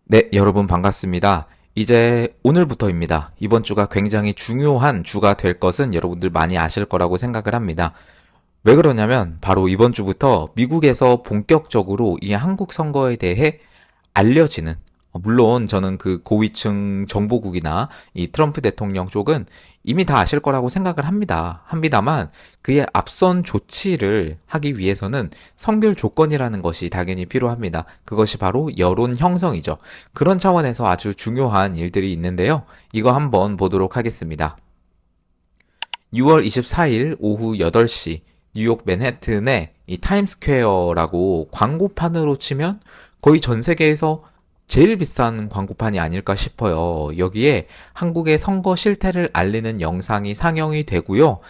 네, 여러분 반갑습니다. 이제 오늘부터입니다. 이번 주가 굉장히 중요한 주가 될 것은 여러분들 많이 아실 거라고 생각을 합니다. 왜 그러냐면 바로 이번 주부터 미국에서 본격적으로 이 한국 선거에 대해 알려지는, 물론 저는 그 고위층 정보국이나 이 트럼프 대통령 쪽은 이미 다 아실 거라고 생각을 합니다만 그의 앞선 조치를 하기 위해서는 선결 조건이라는 것이 당연히 필요합니다. 그것이 바로 여론 형성이죠. 그런 차원에서 아주 중요한 일들이 있는데요. 이거 한번 보도록 하겠습니다. 6월 24일 오후 8시 뉴욕 맨해튼의 이 타임스퀘어라고 광고판으로 치면 거의 전 세계에서 제일 비싼 광고판이 아닐까 싶어요. 여기에 한국의 선거 실태를 알리는 영상이 상영이 되고요.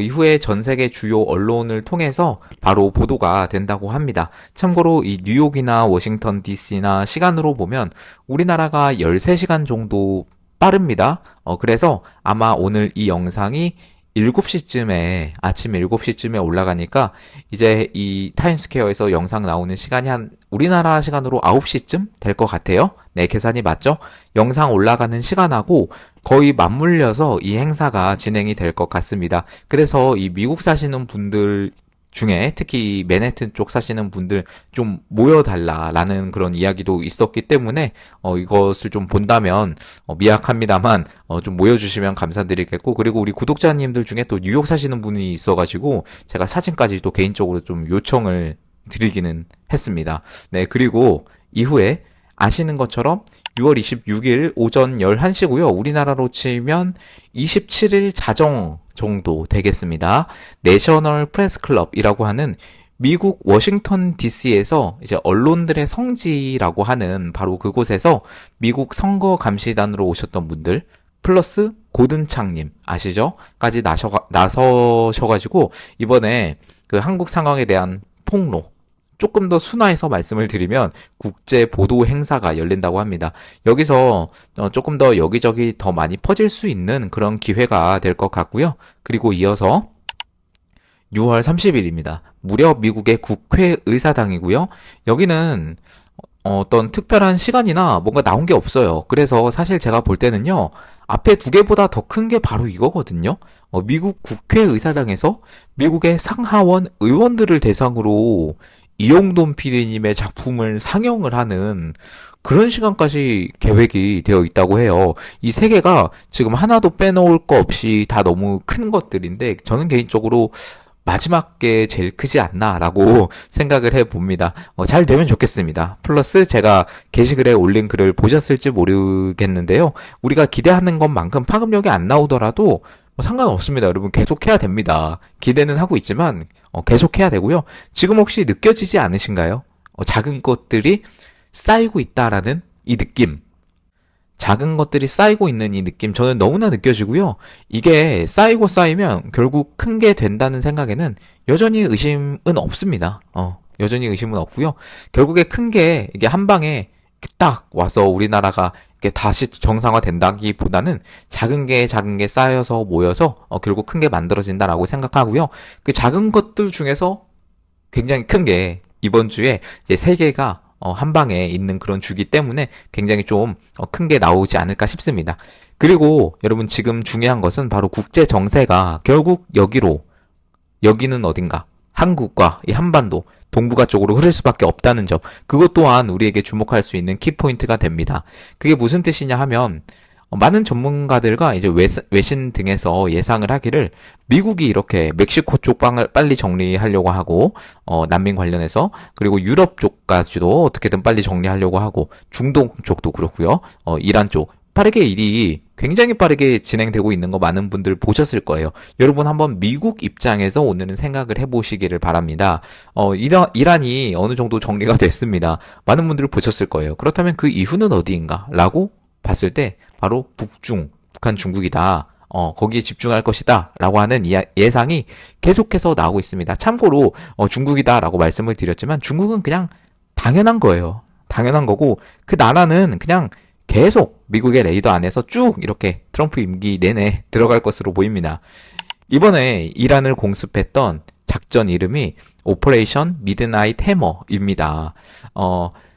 이후에 전 세계 주요 언론을 통해서 바로 보도가 된다고 합니다. 참고로 이 뉴욕이나 워싱턴 DC나 시간으로 보면 우리나라가 13시간 정도 빠릅니다. 그래서 아마 오늘 이 영상이 7시쯤에, 아침 7시쯤에 올라가니까 이제 이 타임스퀘어에서 영상 나오는 시간이 한 우리나라 시간으로 9시쯤 될 것 같아요. 네, 계산이 맞죠? 영상 올라가는 시간하고 거의 맞물려서 이 행사가 진행이 될 것 같습니다. 그래서 이 미국 사시는 분들 중에 특히 맨해튼 쪽 사시는 분들 좀 모여달라라는 그런 이야기도 있었기 때문에 이것을 좀 본다면 미약합니다만 좀 모여주시면 감사드리겠고, 그리고 우리 구독자님들 중에 또 뉴욕 사시는 분이 있어가지고 제가 사진까지 또 개인적으로 좀 요청을 드리기는 했습니다. 네, 그리고 이후에 아시는 것처럼 6월 26일 오전 11시고요. 우리나라로 치면 27일 자정 정도 되겠습니다. 내셔널 프레스 클럽이라고 하는 미국 워싱턴 DC에서 이제 언론들의 성지라고 하는 바로 그곳에서 미국 선거 감시단으로 오셨던 분들 플러스 고든창님 아시죠? 까지 나서셔가지고 이번에 그 한국 상황에 대한 폭로, 조금 더 순화해서 말씀을 드리면 국제 보도 행사가 열린다고 합니다. 여기서 조금 더 여기저기 더 많이 퍼질 수 있는 그런 기회가 될 것 같고요. 그리고 이어서 6월 30일입니다. 무려 미국의 국회의사당이고요. 여기는 어떤 특별한 시간이나 뭔가 나온 게 없어요. 그래서 사실 제가 볼 때는요, 앞에 두 개보다 더 큰 게 바로 이거거든요. 미국 국회의사당에서 미국의 상하원 의원들을 대상으로 이용돈 PD님의 작품을 상영을 하는 그런 시간까지 계획이 되어 있다고 해요. 이 세 개가 지금 하나도 빼놓을 거 없이 다 너무 큰 것들인데 저는 개인적으로 마지막 게 제일 크지 않나라고 생각을 해봅니다. 잘 되면 좋겠습니다. 플러스 제가 게시글에 올린 글을 보셨을지 모르겠는데요. 우리가 기대하는 것만큼 파급력이 안 나오더라도 상관없습니다. 여러분 계속해야 됩니다. 기대는 하고 있지만 계속해야 되고요. 지금 혹시 느껴지지 않으신가요? 작은 것들이 쌓이고 있다라는 이 느낌. 작은 것들이 쌓이고 있는 이 느낌 저는 너무나 느껴지고요. 이게 쌓이고 쌓이면 결국 큰 게 된다는 생각에는 여전히 의심은 없습니다. 여전히 의심은 없고요. 결국에 큰 게 이게 한 방에 딱 와서 우리나라가 이렇게 다시 정상화 된다기보다는 작은 게 쌓여서 모여서 결국 큰 게 만들어진다라고 생각하고요. 그 작은 것들 중에서 굉장히 큰 게 이번 주에 이제 세 개가 한 방에 있는 그런 주기 때문에 굉장히 좀 큰 게 나오지 않을까 싶습니다. 그리고 여러분 지금 중요한 것은 바로 국제 정세가 결국 여기는 어딘가 한국과 이 한반도 동북아 쪽으로 흐를 수밖에 없다는 점, 그것 또한 우리에게 주목할 수 있는 키포인트가 됩니다. 그게 무슨 뜻이냐 하면 많은 전문가들과 이제 외신 등에서 예상을 하기를 미국이 이렇게 멕시코 쪽 방을 빨리 정리하려고 하고 난민 관련해서, 그리고 유럽 쪽까지도 어떻게든 빨리 정리하려고 하고 중동 쪽도 그렇고요. 이란 쪽 빠르게 일이 굉장히 빠르게 진행되고 있는 거 많은 분들 보셨을 거예요. 여러분 한번 미국 입장에서 오늘은 생각을 해보시기를 바랍니다. 이란이 어느 정도 정리가 됐습니다. 많은 분들 보셨을 거예요. 그렇다면 그 이후는 어디인가? 라고 봤을 때 바로 북한 중국이다. 거기에 집중할 것이다. 라고 하는 예상이 계속해서 나오고 있습니다. 참고로 중국이다 라고 말씀을 드렸지만 중국은 그냥 당연한 거예요. 당연한 거고 그 나라는 그냥 계속 미국의 레이더 안에서 쭉 이렇게 트럼프 임기 내내 들어갈 것으로 보입니다. 이번에 이란을 공습했던 작전 이름이 오퍼레이션 미드나잇 해머입니다.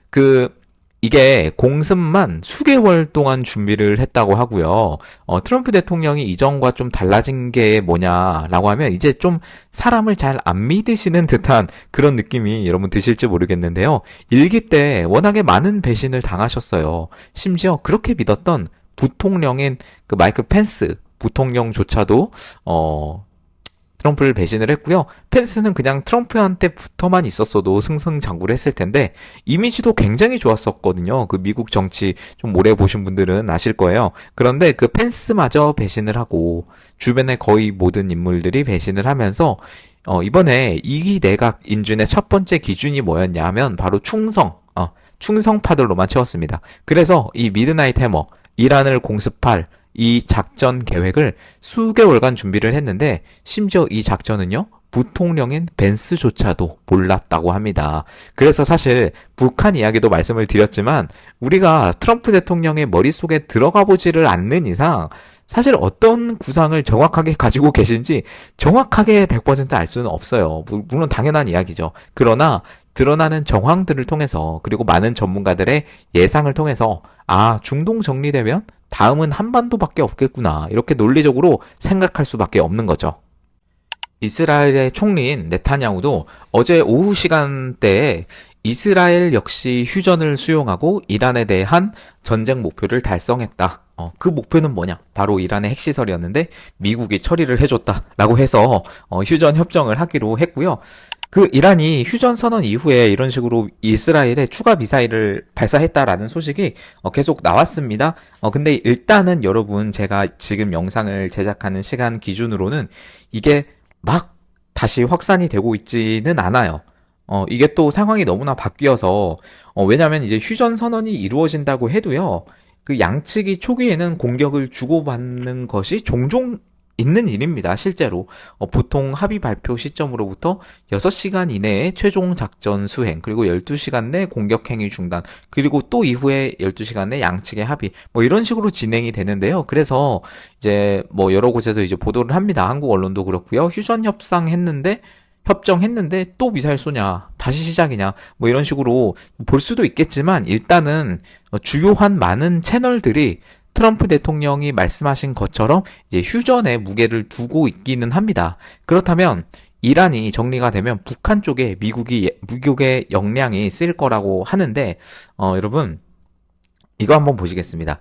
그 이게 공습만 수개월 동안 준비를 했다고 하고요. 트럼프 대통령이 이전과 좀 달라진 게 뭐냐라고 하면 이제 좀 사람을 잘 안 믿으시는 듯한 그런 느낌이 여러분 드실지 모르겠는데요. 일기 때 워낙에 많은 배신을 당하셨어요. 심지어 그렇게 믿었던 부통령인 그 마이크 펜스 부통령조차도 트럼프를 배신을 했고요. 펜스는 그냥 트럼프한테 붙어만 있었어도 승승장구를 했을 텐데 이미지도 굉장히 좋았었거든요. 그 미국 정치 좀 오래 보신 분들은 아실 거예요. 그런데 그 펜스마저 배신을 하고 주변의 거의 모든 인물들이 배신을 하면서 이번에 2기 내각 인준의 첫 번째 기준이 뭐였냐 하면 바로 충성파들로만 채웠습니다. 그래서 이 미드나잇 해머, 이란을 공습할 이 작전 계획을 수개월간 준비를 했는데 심지어 이 작전은요 부통령인 벤스조차도 몰랐다고 합니다. 그래서 사실 북한 이야기도 말씀을 드렸지만 우리가 트럼프 대통령의 머릿속에 들어가 보지를 않는 이상 사실 어떤 구상을 정확하게 가지고 계신지 정확하게 100% 알 수는 없어요. 물론 당연한 이야기죠. 그러나 드러나는 정황들을 통해서 그리고 많은 전문가들의 예상을 통해서 중동 정리되면 다음은 한반도밖에 없겠구나 이렇게 논리적으로 생각할 수밖에 없는 거죠. 이스라엘의 총리인 네타냐후도 어제 오후 시간대에 이스라엘 역시 휴전을 수용하고 이란에 대한 전쟁 목표를 달성했다. 그 목표는 뭐냐? 바로 이란의 핵시설이었는데 미국이 처리를 해줬다라고 해서 휴전 협정을 하기로 했고요. 그 이란이 휴전 선언 이후에 이런 식으로 이스라엘에 추가 미사일을 발사했다라는 소식이 계속 나왔습니다. 근데 일단은 여러분 제가 지금 영상을 제작하는 시간 기준으로는 이게 막 다시 확산이 되고 있지는 않아요. 이게 또 상황이 너무나 바뀌어서 왜냐면 이제 휴전 선언이 이루어진다고 해도요. 그 양측이 초기에는 공격을 주고받는 것이 종종 있는 일입니다. 실제로 보통 합의 발표 시점으로부터 6시간 이내에 최종 작전 수행 그리고 12시간 내 공격 행위 중단 그리고 또 이후에 12시간 내 양측의 합의 뭐 이런 식으로 진행이 되는데요. 그래서 이제 뭐 여러 곳에서 이제 보도를 합니다. 한국 언론도 그렇고요. 휴전 협정했는데 또 미사일 쏘냐 다시 시작이냐 뭐 이런 식으로 볼 수도 있겠지만 일단은 주요한 많은 채널들이 트럼프 대통령이 말씀하신 것처럼 이제 휴전에 무게를 두고 있기는 합니다. 그렇다면 이란이 정리가 되면 북한 쪽에 미국의 역량이 쓰일 거라고 하는데 여러분 이거 한번 보시겠습니다.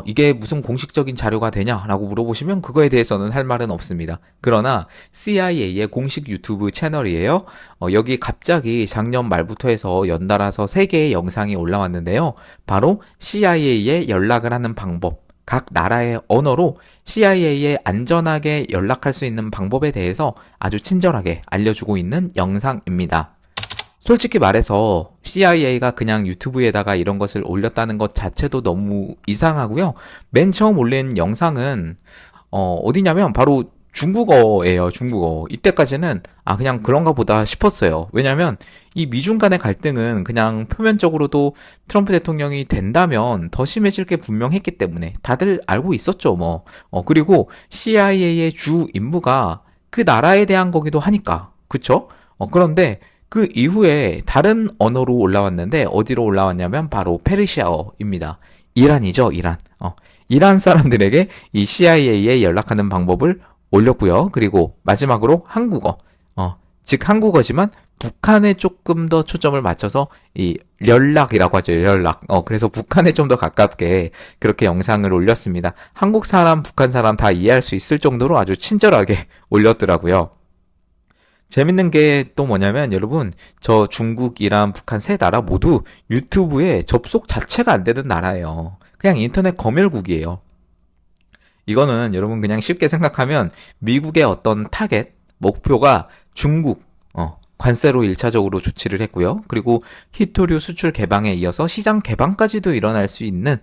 이게 무슨 공식적인 자료가 되냐라고 물어보시면 그거에 대해서는 할 말은 없습니다. 그러나 CIA의 공식 유튜브 채널이에요. 여기 갑자기 작년 말부터 해서 연달아서 3개의 영상이 올라왔는데요. 바로 CIA에 연락을 하는 방법, 각 나라의 언어로 CIA에 안전하게 연락할 수 있는 방법에 대해서 아주 친절하게 알려주고 있는 영상입니다. 솔직히 말해서 CIA가 그냥 유튜브에다가 이런 것을 올렸다는 것 자체도 너무 이상하고요. 맨 처음 올린 영상은 어디냐면 바로 중국어예요. 중국어. 이때까지는 그냥 그런가 보다 싶었어요. 왜냐면 이 미중 간의 갈등은 그냥 표면적으로도 트럼프 대통령이 된다면 더 심해질 게 분명했기 때문에 다들 알고 있었죠. 그리고 CIA의 주 임무가 그 나라에 대한 거기도 하니까. 그쵸? 그런데 그 이후에 다른 언어로 올라왔는데 어디로 올라왔냐면 바로 페르시아어입니다. 이란이죠, 이란. 이란 사람들에게 이 CIA에 연락하는 방법을 올렸고요. 그리고 마지막으로 한국어. 즉 한국어지만 북한에 조금 더 초점을 맞춰서 이 연락이라고 하죠. 연락. 그래서 북한에 좀 더 가깝게 그렇게 영상을 올렸습니다. 한국 사람, 북한 사람 다 이해할 수 있을 정도로 아주 친절하게 올렸더라고요. 재밌는 게 또 뭐냐면 여러분 저 중국, 이란, 북한 3나라 모두 유튜브에 접속 자체가 안 되는 나라예요. 그냥 인터넷 검열국이에요. 이거는 여러분 그냥 쉽게 생각하면 미국의 어떤 타겟, 목표가 중국, 관세로 1차적으로 조치를 했고요. 그리고 히토류 수출 개방에 이어서 시장 개방까지도 일어날 수 있는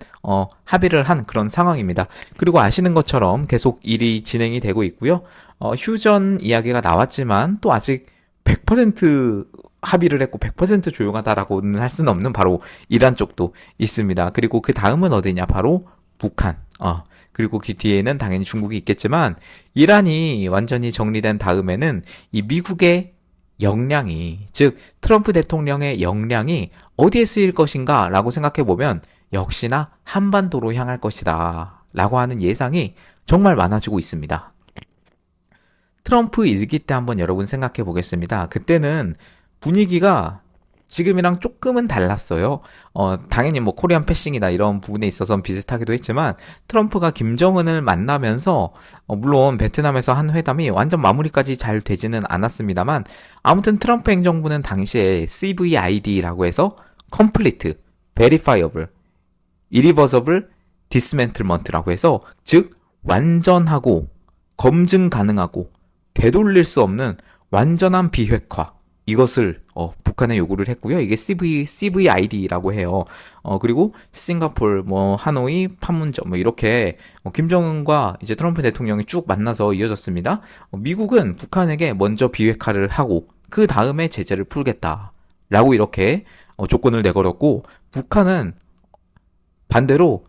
합의를 한 그런 상황입니다. 그리고 아시는 것처럼 계속 일이 진행이 되고 있고요. 휴전 이야기가 나왔지만 또 아직 100% 합의를 했고 100% 조용하다라고는 할 수는 없는 바로 이란 쪽도 있습니다. 그리고 그 다음은 어디냐? 바로 북한. 그리고 그 뒤에는 당연히 중국이 있겠지만 이란이 완전히 정리된 다음에는 이 미국의 역량이, 즉 트럼프 대통령의 역량이 어디에 쓰일 것인가 라고 생각해 보면 역시나 한반도로 향할 것이다 라고 하는 예상이 정말 많아지고 있습니다. 트럼프 일기 때 한번 여러분 생각해 보겠습니다. 그때는 분위기가 지금이랑 조금은 달랐어요. 당연히 뭐 코리안 패싱이나 이런 부분에 있어서는 비슷하기도 했지만 트럼프가 김정은을 만나면서 물론 베트남에서 한 회담이 완전 마무리까지 잘 되지는 않았습니다만 아무튼 트럼프 행정부는 당시에 CVID라고 해서 Complete, Verifiable, Irreversible Dismantlement라고 해서 즉 완전하고 검증 가능하고 되돌릴 수 없는 완전한 비핵화 이것을 북한에 요구를 했고요. 이게 CVID라고 해요. 그리고 싱가폴, 하노이, 판문점 이렇게 김정은과 이제 트럼프 대통령이 쭉 만나서 이어졌습니다. 미국은 북한에게 먼저 비핵화를 하고 그 다음에 제재를 풀겠다라고 이렇게 조건을 내걸었고 북한은 반대로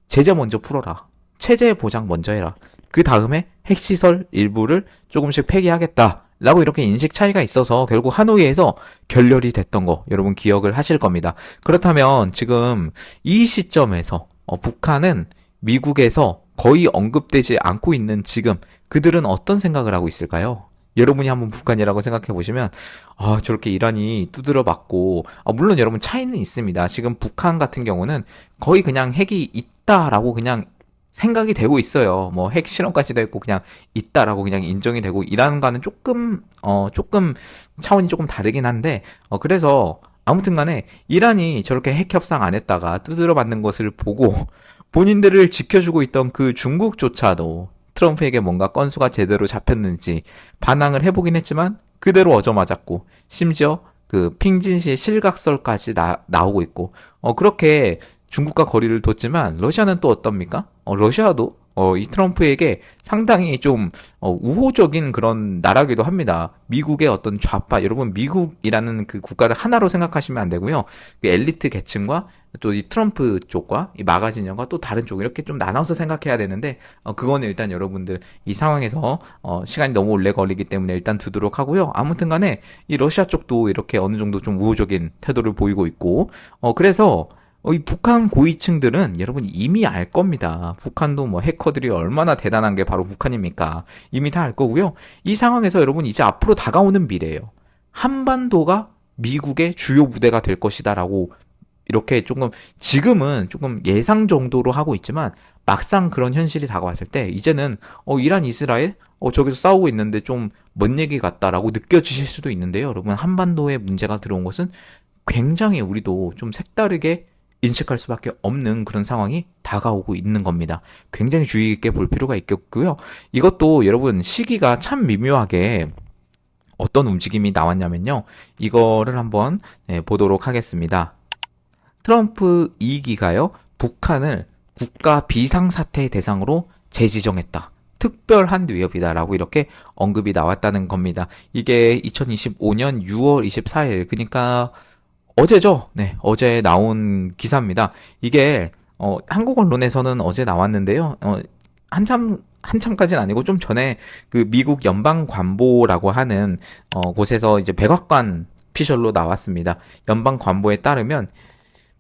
제재 먼저 풀어라. 체제 보장 먼저 해라. 그 다음에 핵시설 일부를 조금씩 폐기하겠다. 라고 이렇게 인식 차이가 있어서 결국 하노이에서 결렬이 됐던 거 여러분 기억을 하실 겁니다. 그렇다면 지금 이 시점에서 북한은 미국에서 거의 언급되지 않고 있는 지금 그들은 어떤 생각을 하고 있을까요? 여러분이 한번 북한이라고 생각해 보시면 저렇게 이란이 두드려 맞고 물론 여러분 차이는 있습니다. 지금 북한 같은 경우는 거의 그냥 핵이 있다라고 그냥 생각이 되고 있어요. 핵 실험까지도 했고 그냥 있다라고 그냥 인정이 되고 이란과는 조금 차원이 조금 다르긴 한데 그래서 아무튼 간에 이란이 저렇게 핵 협상 안 했다가 두드려 맞는 것을 보고 본인들을 지켜주고 있던 그 중국조차도 트럼프에게 뭔가 건수가 제대로 잡혔는지 반항을 해보긴 했지만 그대로 얻어맞았고 심지어 그 핑진시의 실각설까지 나오고 있고 그렇게 중국과 거리를 뒀지만 러시아는 또 어떻습니까? 러시아도 이 트럼프에게 상당히 좀 우호적인 그런 나라기도 합니다. 미국의 어떤 좌파, 여러분 미국이라는 그 국가를 하나로 생각하시면 안 되고요. 그 엘리트 계층과 또 이 트럼프 쪽과 이 마가 진영과 또 다른 쪽 이렇게 좀 나눠서 생각해야 되는데 그거는 일단 여러분들 이 상황에서 시간이 너무 오래 걸리기 때문에 일단 두도록 하고요. 아무튼 간에 이 러시아 쪽도 이렇게 어느 정도 좀 우호적인 태도를 보이고 있고 그래서 이 북한 고위층들은 여러분 이미 알 겁니다. 북한도 해커들이 얼마나 대단한 게 바로 북한입니까? 이미 다 알 거고요. 이 상황에서 여러분 이제 앞으로 다가오는 미래예요. 한반도가 미국의 주요 무대가 될 것이다라고 이렇게 지금은 조금 예상 정도로 하고 있지만 막상 그런 현실이 다가왔을 때 이제는 이란 이스라엘 저기서 싸우고 있는데 좀 먼 얘기 같다라고 느껴지실 수도 있는데요. 여러분 한반도에 문제가 들어온 것은 굉장히 우리도 좀 색다르게 인식할 수밖에 없는 그런 상황이 다가오고 있는 겁니다. 굉장히 주의 있게 볼 필요가 있겠고요. 이것도 여러분 시기가 참 미묘하게 어떤 움직임이 나왔냐면요. 이거를 한번 보도록 하겠습니다. 트럼프 2기가요. 북한을 국가 비상사태 대상으로 재지정했다. 특별한 위협이다라고 이렇게 언급이 나왔다는 겁니다. 이게 2025년 6월 24일 그러니까 어제죠? 네, 어제 나온 기사입니다. 이게 한국 언론에서는 어제 나왔는데요. 한참까지는 아니고 좀 전에 그 미국 연방관보라고 하는 곳에서 이제 백악관 피셜로 나왔습니다. 연방관보에 따르면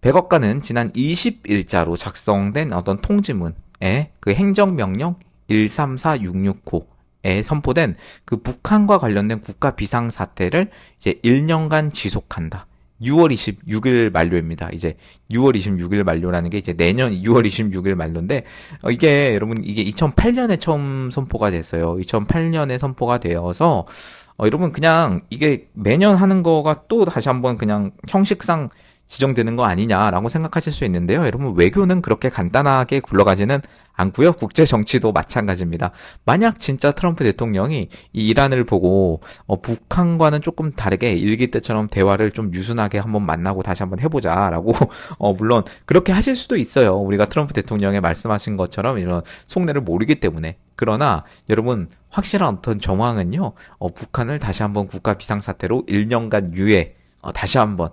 백악관은 지난 20일자로 작성된 어떤 통지문에 그 행정명령 134665에 선포된 그 북한과 관련된 국가 비상사태를 이제 1년간 지속한다. 6월 26일 만료입니다. 이제 6월 26일 만료라는 게 이제 내년 6월 26일 만료인데 이게 여러분 이게 2008년에 처음 선포가 됐어요. 2008년에 선포가 되어서 여러분 그냥 이게 매년 하는 거가 또 다시 한번 그냥 형식상 지정되는 거 아니냐라고 생각하실 수 있는데요. 여러분 외교는 그렇게 간단하게 굴러가지는 않고요. 국제 정치도 마찬가지입니다. 만약 진짜 트럼프 대통령이 이 이란을 보고 북한과는 조금 다르게 일기 때처럼 대화를 좀 유순하게 한번 만나고 다시 한번 해보자라고 물론 그렇게 하실 수도 있어요. 우리가 트럼프 대통령의 말씀하신 것처럼 이런 속내를 모르기 때문에. 그러나 여러분 확실한 어떤 정황은요. 북한을 다시 한번 국가 비상사태로 1년간 유예 다시 한번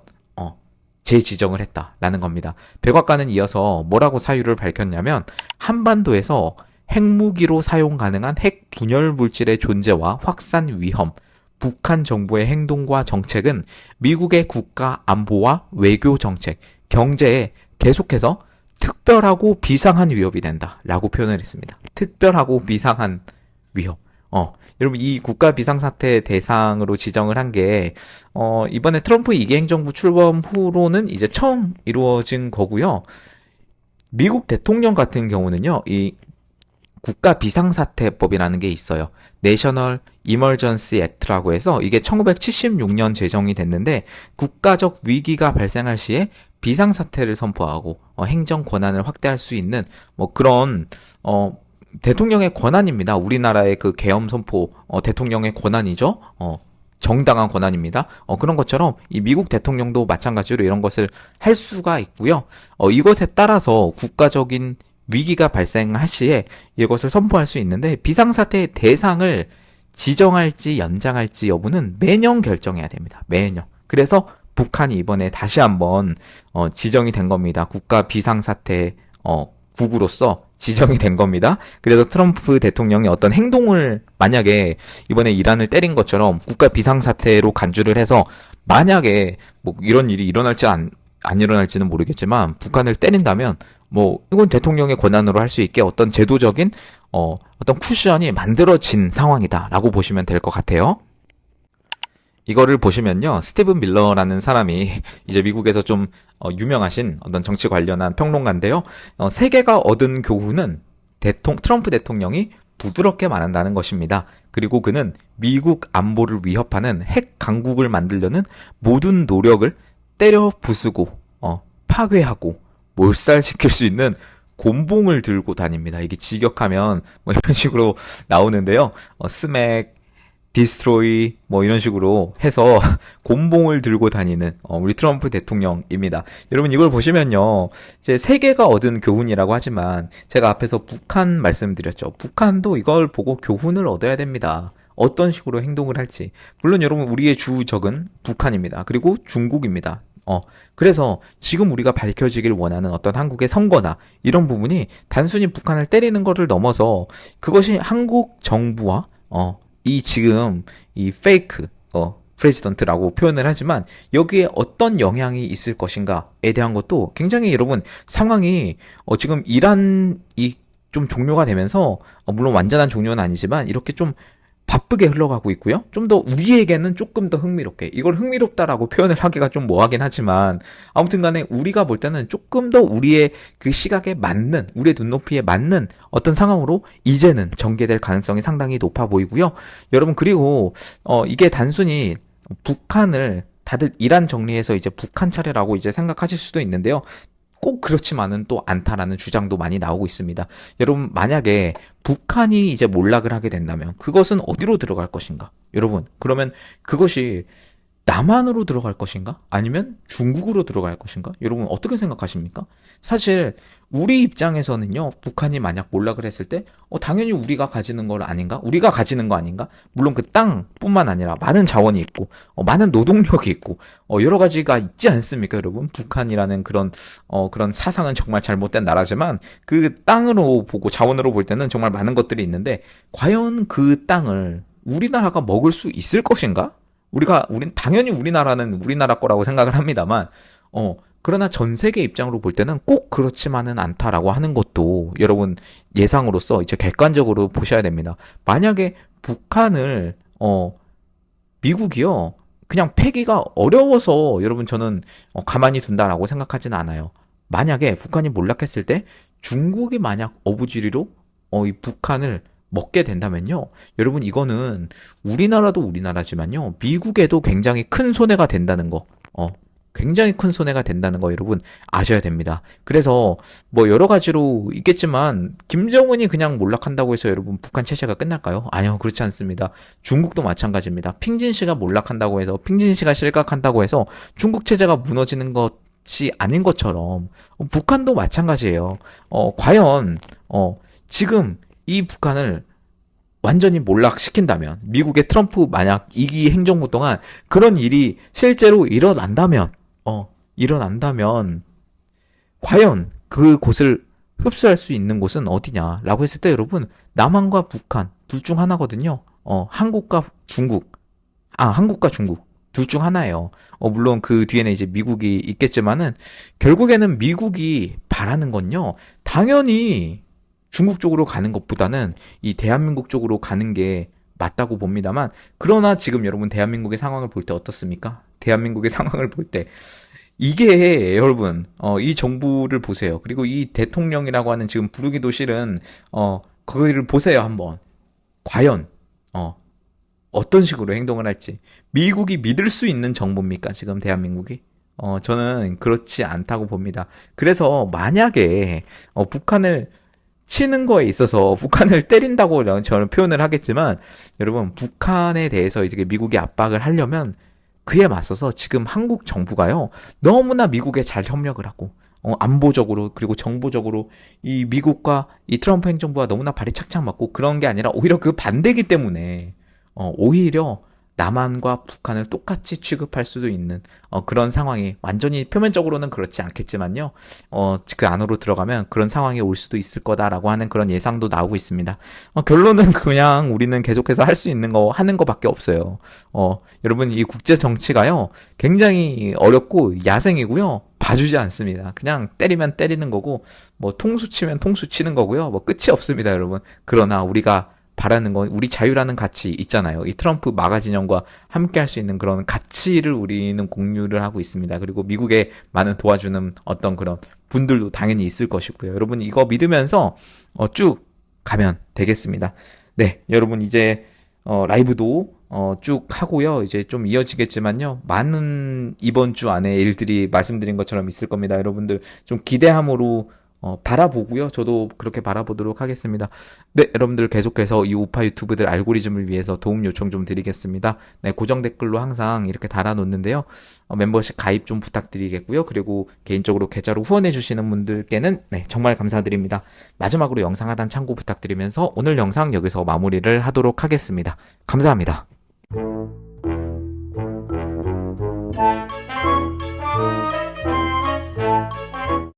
재지정을 했다라는 겁니다. 백악관은 이어서 뭐라고 사유를 밝혔냐면 한반도에서 핵무기로 사용 가능한 핵 분열 물질의 존재와 확산 위험, 북한 정부의 행동과 정책은 미국의 국가 안보와 외교 정책, 경제에 계속해서 특별하고 비상한 위협이 된다 라고 표현을 했습니다. 특별하고 비상한 위협. 여러분, 이 국가 비상사태 대상으로 지정을 한 게, 이번에 트럼프 2기 행정부 출범 후로는 이제 처음 이루어진 거고요. 미국 대통령 같은 경우는요, 이 국가 비상사태법이라는 게 있어요. 내셔널 이머전시 액트라고 해서 이게 1976년 제정이 됐는데, 국가적 위기가 발생할 시에 비상사태를 선포하고 행정 권한을 확대할 수 있는 뭐 그런 대통령의 권한입니다. 우리나라의 그 계엄 선포 대통령의 권한이죠. 정당한 권한입니다. 그런 것처럼 이 미국 대통령도 마찬가지로 이런 것을 할 수가 있고요. 이것에 따라서 국가적인 위기가 발생할 시에 이것을 선포할 수 있는데, 비상사태의 대상을 지정할지 연장할지 여부는 매년 결정해야 됩니다. 매년. 그래서 북한이 이번에 다시 한번 지정이 된 겁니다. 국가 비상사태 국으로서 지정이 된 겁니다. 그래서 트럼프 대통령이 어떤 행동을 만약에 이번에 이란을 때린 것처럼 국가 비상사태로 간주를 해서 만약에 뭐 이런 일이 일어날지 안 일어날지는 모르겠지만 북한을 때린다면 뭐 이건 대통령의 권한으로 할 수 있게 어떤 제도적인 어떤 쿠션이 만들어진 상황이다라고 보시면 될 것 같아요. 이거를 보시면요, 스티븐 밀러라는 사람이 이제 미국에서 좀 유명하신 어떤 정치 관련한 평론가인데요. 세계가 얻은 교훈은 트럼프 대통령이 부드럽게 말한다는 것입니다. 그리고 그는 미국 안보를 위협하는 핵 강국을 만들려는 모든 노력을 때려 부수고 파괴하고 몰살시킬 수 있는 곤봉을 들고 다닙니다. 이게 직역하면 뭐 이런 식으로 나오는데요. 스맥, 디스트로이 뭐 이런 식으로 해서 곤봉을 들고 다니는 우리 트럼프 대통령입니다. 여러분, 이걸 보시면요, 이제 세계가 얻은 교훈이라고 하지만 제가 앞에서 북한 말씀드렸죠. 북한도 이걸 보고 교훈을 얻어야 됩니다. 어떤 식으로 행동을 할지. 물론 여러분, 우리의 주 적은 북한입니다. 그리고 중국입니다. 그래서 지금 우리가 밝혀지길 원하는 어떤 한국의 선거나 이런 부분이 단순히 북한을 때리는 것을 넘어서 그것이 한국 정부와 이 지금 이 페이크 프레지던트라고 표현을 하지만 여기에 어떤 영향이 있을 것인가에 대한 것도 굉장히, 여러분, 상황이 지금 이란이 좀 종료가 되면서 물론 완전한 종료는 아니지만 이렇게 좀 바쁘게 흘러가고 있고요. 좀 더 우리에게는 조금 더 흥미롭게, 이걸 흥미롭다라고 표현을 하기가 좀 뭐하긴 하지만 아무튼 간에 우리가 볼 때는 조금 더 우리의 그 시각에 맞는, 우리의 눈높이에 맞는 어떤 상황으로 이제는 전개될 가능성이 상당히 높아 보이고요. 여러분, 그리고 이게 단순히 북한을 다들 이란 정리해서 이제 북한 차례라고 이제 생각하실 수도 있는데요. 꼭 그렇지만은 또 않다라는 주장도 많이 나오고 있습니다. 여러분, 만약에 북한이 이제 몰락을 하게 된다면 그것은 어디로 들어갈 것인가? 여러분, 그러면 그것이 남한으로 들어갈 것인가? 아니면 중국으로 들어갈 것인가? 여러분, 어떻게 생각하십니까? 사실 우리 입장에서는요, 북한이 만약 몰락을 했을 때 당연히 우리가 가지는 걸 아닌가? 우리가 가지는 거 아닌가? 물론 그 땅뿐만 아니라 많은 자원이 있고 많은 노동력이 있고 여러 가지가 있지 않습니까, 여러분? 북한이라는 그런 사상은 정말 잘못된 나라지만 그 땅으로 보고 자원으로 볼 때는 정말 많은 것들이 있는데, 과연 그 땅을 우리나라가 먹을 수 있을 것인가? 우린 당연히 우리나라는 우리나라 거라고 생각을 합니다만, 그러나 전 세계 입장으로 볼 때는 꼭 그렇지만은 않다라고 하는 것도 여러분 예상으로서 이제 객관적으로 보셔야 됩니다. 만약에 북한을, 미국이요, 그냥 패기가 어려워서 여러분 저는 가만히 둔다라고 생각하지는 않아요. 만약에 북한이 몰락했을 때 중국이 만약 어부지리로 이 북한을 먹게 된다면요, 여러분, 이거는 우리나라도 우리나라지만요, 미국에도 굉장히 큰 손해가 된다는 거, 굉장히 큰 손해가 된다는 거 여러분 아셔야 됩니다. 그래서 뭐 여러 가지로 있겠지만 김정은이 그냥 몰락한다고 해서 여러분 북한 체제가 끝날까요? 아니요, 그렇지 않습니다. 중국도 마찬가지입니다. 핑진시가 몰락한다고 해서, 핑진시가 실각한다고 해서 중국 체제가 무너지는 것이 아닌 것처럼 북한도 마찬가지예요. 과연 지금 이 북한을 완전히 몰락시킨다면, 미국의 트럼프 만약 2기 행정부 동안 그런 일이 실제로 일어난다면 과연 그 곳을 흡수할 수 있는 곳은 어디냐라고 했을 때 여러분, 남한과 북한 둘 중 하나거든요. 한국과 중국, 한국과 중국. 둘 중 하나예요. 물론 그 뒤에는 이제 미국이 있겠지만은, 결국에는 미국이 바라는 건요, 당연히 중국 쪽으로 가는 것보다는 이 대한민국 쪽으로 가는 게 맞다고 봅니다만, 그러나 지금 여러분 대한민국의 상황을 볼 때 어떻습니까? 대한민국의 상황을 볼 때, 이게 여러분, 이 정부를 보세요. 그리고 이 대통령이라고 하는 지금 부르기도 싫은, 그거를 보세요, 한번. 과연, 어, 어떤 식으로 행동을 할지. 미국이 믿을 수 있는 정부입니까? 지금 대한민국이? 저는 그렇지 않다고 봅니다. 그래서 만약에 북한을 치는 거에 있어서 북한을 때린다고 저는 표현을 하겠지만, 여러분 북한에 대해서 이제 미국이 압박을 하려면 그에 맞서서 지금 한국 정부가요, 너무나 미국에 잘 협력을 하고 안보적으로 그리고 정보적으로 이 미국과 이 트럼프 행정부가 너무나 발이 착착 맞고, 그런 게 아니라 오히려 그 반대기 때문에 오히려 남한과 북한을 똑같이 취급할 수도 있는 그런 상황이, 완전히 표면적으로는 그렇지 않겠지만요. 그 안으로 들어가면 그런 상황이 올 수도 있을 거다라고 하는 그런 예상도 나오고 있습니다. 결론은 그냥 우리는 계속해서 할 수 있는 거 하는 거밖에 없어요. 여러분 이 국제 정치가요, 굉장히 어렵고 야생이고요. 봐주지 않습니다. 그냥 때리면 때리는 거고, 뭐 통수 치면 통수 치는 거고요. 뭐 끝이 없습니다, 여러분. 그러나 우리가 바라는 건 우리 자유라는 가치 있잖아요. 이 트럼프 마가 진영과 함께 할 수 있는 그런 가치를 우리는 공유를 하고 있습니다. 그리고 미국에 많은 도와주는 어떤 그런 분들도 당연히 있을 것이고요. 여러분 이거 믿으면서 쭉 가면 되겠습니다. 네, 여러분 이제 라이브도 쭉 하고요. 이제 좀 이어지겠지만요. 많은 이번 주 안에 일들이 말씀드린 것처럼 있을 겁니다. 여러분들 좀 기대함으로 바라보고요. 저도 그렇게 바라보도록 하겠습니다. 네, 여러분들 계속해서 이 우파 유튜브들 알고리즘을 위해서 도움 요청 좀 드리겠습니다. 네, 고정 댓글로 항상 이렇게 달아놓는데요. 멤버십 가입 좀 부탁드리겠고요. 그리고 개인적으로 계좌로 후원해주시는 분들께는 네, 정말 감사드립니다. 마지막으로 영상 하단 참고 부탁드리면서 오늘 영상 여기서 마무리를 하도록 하겠습니다. 감사합니다.